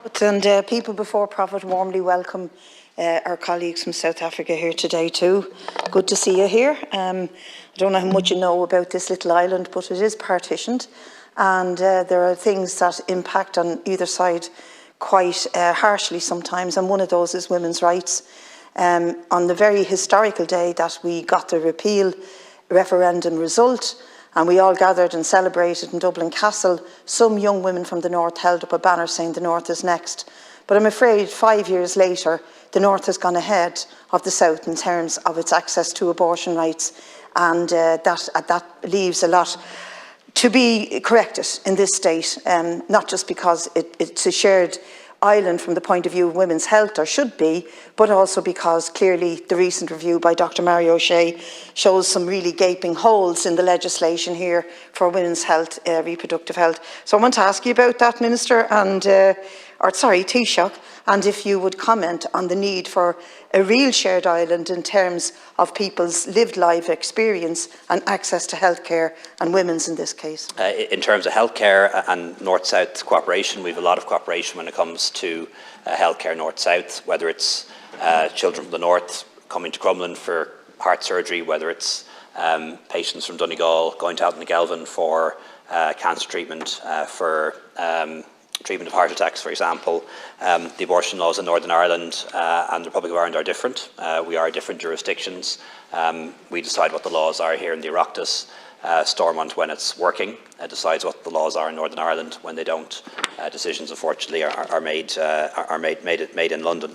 And people before profit warmly welcome our colleagues from South Africa here today too. Good to see you here. I don't know how much you know about this little island, but it is partitioned, and there are things that impact on either side quite harshly sometimes, and one of those is women's rights. On the very historical day that we got the repeal referendum result, and we all gathered and celebrated in Dublin Castle, some young women from the North held up a banner saying the North is next. But I'm afraid 5 years later, the North has gone ahead of the South in terms of its access to abortion rights, and that leaves a lot to be corrected in this state, not just because it's a shared island from the point of view of women's health, or should be, but also because clearly the recent review by Dr. Mario O'Shea shows some really gaping holes in the legislation here for women's health, reproductive health. So I want to ask you about that, Minister, and Taoiseach, and if you would comment on the need for a real shared island in terms of people's lived life experience and access to healthcare, and women's in this case. In terms of healthcare and North-South cooperation, we have a lot of cooperation when it comes to healthcare North-South, whether it's children from the North coming to Crumlin for heart surgery, whether it's patients from Donegal going to Galvin for cancer treatment, for treatment of heart attacks, for example. The abortion laws in Northern Ireland and the Republic of Ireland are different. We are different jurisdictions. We decide what the laws are here in the Oireachtas. Stormont, when it's working, decides what the laws are in Northern Ireland. When they don't, decisions, unfortunately, are made in London.